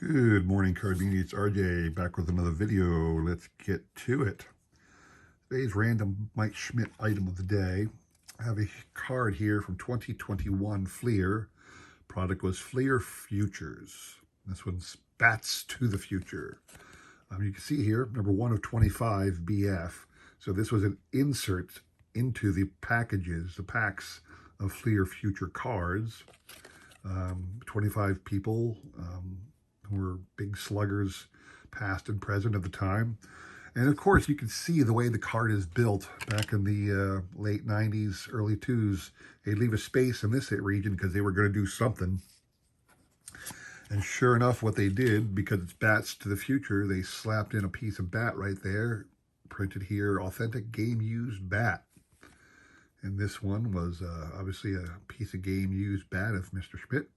Good morning, Cardini. It's RJ back with another video. Let's get to it. Today's random Mike Schmidt item of the day. I have a card here from 2021 Fleer. Product was Fleer Futures. This one's Bats to the Future. You can see here, number 1 of 25 BF. So this was an insert into the packages, the packs of Fleer Future cards. 25 people who were big sluggers, past and present at the time. And of course, you can see the way the card is built back in the late 90s, early 2s. They'd leave a space in this region because they were going to do something. And sure enough, what they did, because it's Bats to the Future, they slapped in a piece of bat right there, printed here, authentic game-used bat. And this one was obviously a piece of game-used bat of Mr. Schmidt.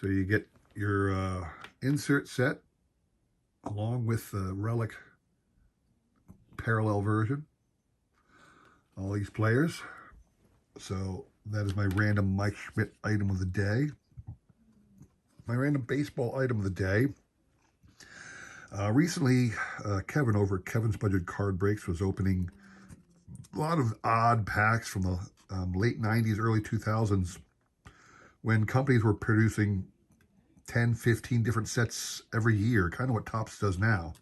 So you get your insert set along with the relic parallel version. All these players. So that is my random Mike Schmidt item of the day. My random baseball item of the day. Recently, Kevin over at Kevin's Budget Card Breaks was opening a lot of odd packs from the late 90s, early 2000s when companies were producing 10, 15 different sets every year, kind of what Topps does now.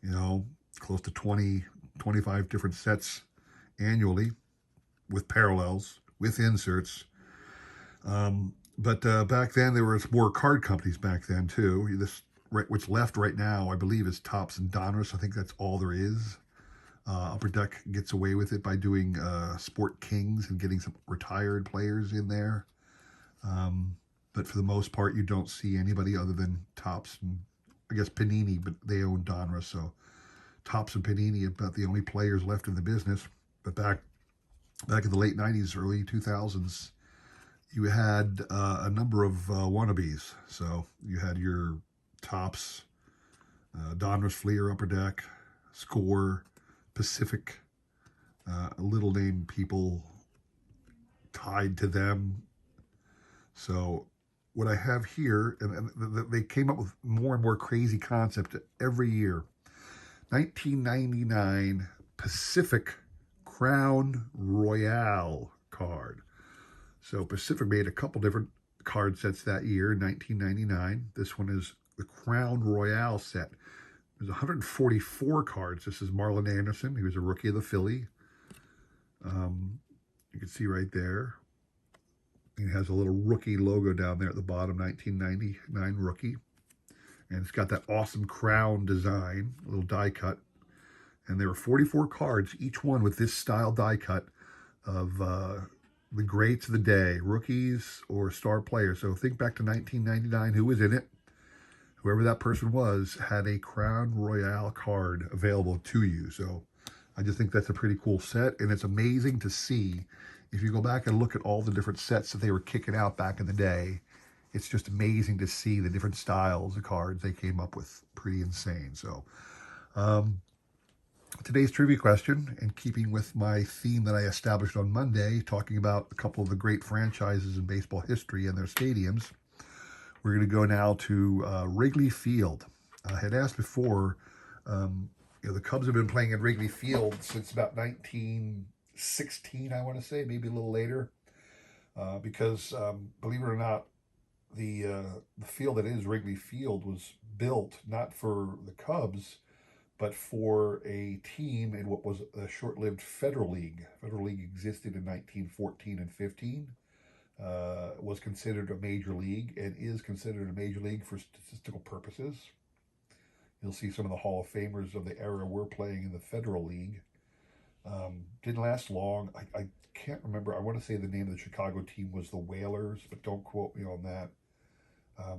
You know, close to 20, 25 different sets annually with parallels, with inserts. But back then, there was more card companies back then, too. What's left right now, I believe, is Topps and Donruss. I think that's all there is. Upper Deck gets away with it by doing Sport Kings and getting some retired players in there. But for the most part, you don't see anybody other than Topps and, I guess, Panini, but they own Donruss, so Topps and Panini are about the only players left in the business. But back in the late 90s, early 2000s, you had a number of wannabes. So you had your Topps, Donruss, Fleer, Upper Deck, Score, Pacific, little name people tied to them. So what I have here, and they came up with more and more crazy concept every year. 1999 Pacific Crown Royale card. So Pacific made a couple different card sets that year in 1999. This one is the Crown Royale set. There's 144 cards. This is Marlon Anderson. He was a rookie of the Phillies. You can see right there. It has a little rookie logo down there at the bottom, 1999 rookie. And it's got that awesome crown design, a little die cut. And there were 44 cards, each one with this style die cut of the greats of the day, rookies or star players. So think back to 1999, who was in it? Whoever that person was had a Crown Royale card available to you. So I just think that's a pretty cool set. And it's amazing to see. If you go back and look at all the different sets that they were kicking out back in the day, it's just amazing to see the different styles of cards they came up with. Pretty insane. So today's trivia question, in keeping with my theme that I established on Monday, talking about a couple of the great franchises in baseball history and their stadiums, we're going to go now to Wrigley Field. I had asked before, the Cubs have been playing in Wrigley Field since about 1916, I want to say, maybe a little later, because believe it or not, the field that is Wrigley Field was built not for the Cubs, but for a team in what was a short-lived Federal League. Federal League existed in 1914 and 15. Was considered a major league and is considered a major league for statistical purposes. You'll see some of the Hall of Famers of the era were playing in the Federal League. Didn't last long. I can't remember. I want to say the name of the Chicago team was the Whalers, but don't quote me on that.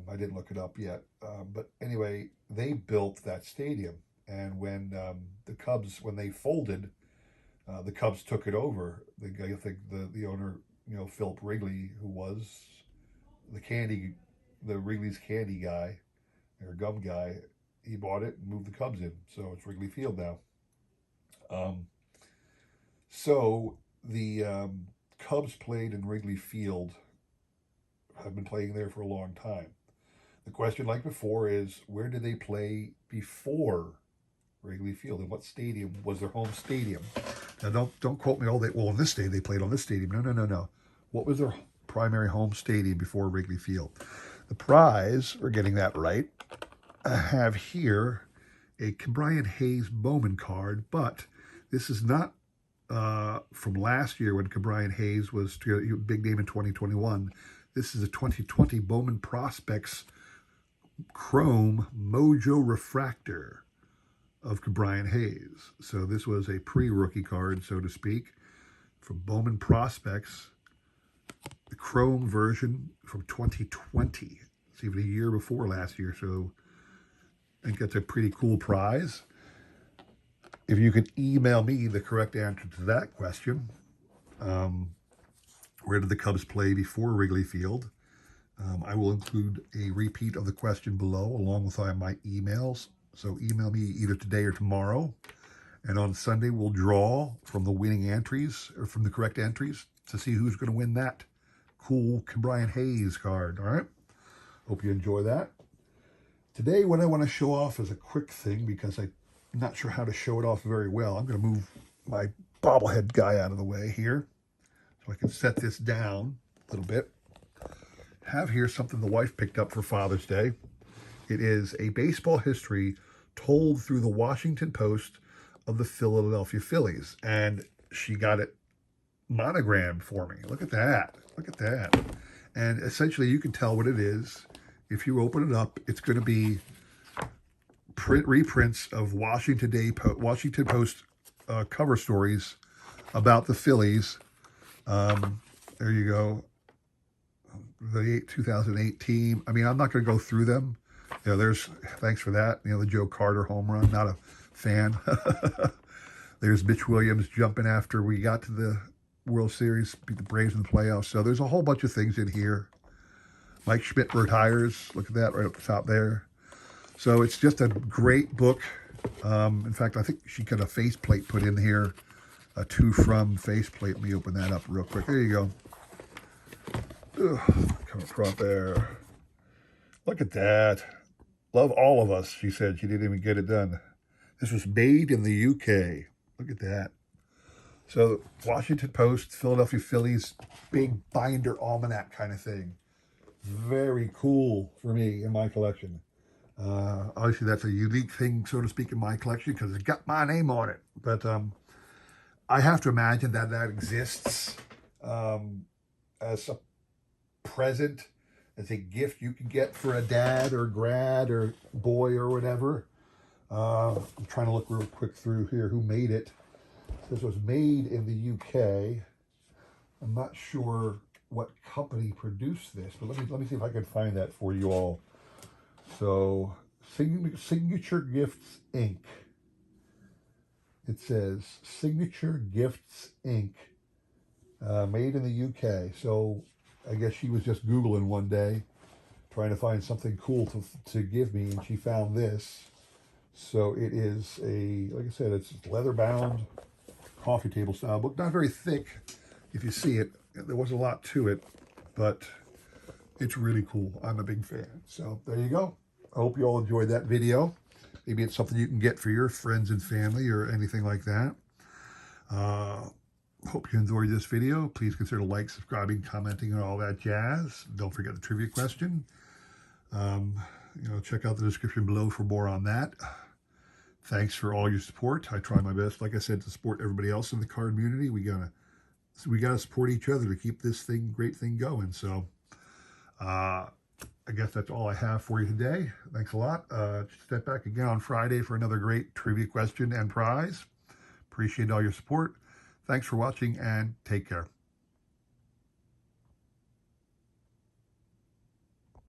I didn't look it up yet. But anyway, they built that stadium. And when the Cubs, when they folded, the Cubs took it over. I think the owner, Philip Wrigley, who was the Wrigley's candy guy or gum guy, he bought it and moved the Cubs in. So it's Wrigley Field now. So the Cubs played in Wrigley Field, have been playing there for a long time. The question, like before, is where did they play before Wrigley Field? And what stadium was their home stadium? Now, don't quote me all that. Well, in this day they played on this stadium. No, no, no, no. What was their primary home stadium before Wrigley Field? The prize for getting that right, I have here a Brian Hayes Bowman card, but this is not from last year when Brian Hayes was a big name in 2021. This is a 2020 Bowman Prospects Chrome Mojo Refractor of Brian Hayes. So this was a pre-rookie card, so to speak, from Bowman Prospects, the Chrome version from 2020. It's even a year before last year, so I think that's a pretty cool prize. If you could email me the correct answer to that question, where did the Cubs play before Wrigley Field? I will include a repeat of the question below along with my emails. So email me either today or tomorrow. And on Sunday, we'll draw from the winning entries, or from the correct entries, to see who's going to win that cool Brian Hayes card. All right? Hope you enjoy that. Today, what I want to show off is a quick thing because I'm not sure how to show it off very well. I'm going to move my bobblehead guy out of the way here so I can set this down a little bit. Have here something the wife picked up for Father's Day. It is a baseball history told through the Washington Post of the Philadelphia Phillies. And she got it monogrammed for me. Look at that. Look at that. And essentially you can tell what it is. If you open it up, it's going to be reprints of Washington Post cover stories about the Phillies. There you go. The 2018. I mean, I'm not going to go through them. You know, there's, thanks for that. You know, the Joe Carter home run, not a fan. There's Mitch Williams jumping after we got to the World Series, beat the Braves in the playoffs. So there's a whole bunch of things in here. Mike Schmidt retires. Look at that right up the top there. So it's just a great book. In fact, I think she got a faceplate put in here, a to from faceplate. Let me open that up real quick. There you go. Come across there. Look at that. Love all of us, she said. She didn't even get it done. This was made in the UK. Look at that. So Washington Post, Philadelphia Phillies, big binder almanac kind of thing. Very cool for me in my collection. Obviously, that's a unique thing, so to speak, in my collection because it's got my name on it. But I have to imagine that that exists as a present, as a gift you can get for a dad or grad or boy or whatever. I'm trying to look real quick through here who made it. This was made in the UK. I'm not sure what company produced this, but let me see if I can find that for you all. So, Signature Gifts Inc. It says Signature Gifts Inc. Made in the UK. So I guess she was just Googling one day, trying to find something cool to give me, and she found this. So it is a, like I said, it's leather-bound coffee table style book. Not very thick, if you see it. There wasn't a lot to it, but it's really cool. I'm a big fan. So there you go. I hope you all enjoyed that video. Maybe it's something you can get for your friends and family or anything like that. Hope you enjoyed this video. Please consider liking, subscribing, commenting, and all that jazz. Don't forget the trivia question. Check out the description below for more on that. Thanks for all your support. I try my best, like I said, to support everybody else in the card community. We gotta support each other to keep this great thing going. So I guess that's all I have for you today. Thanks a lot. Step back again on Friday for another great trivia question and prize. Appreciate all your support. Thanks for watching and take care.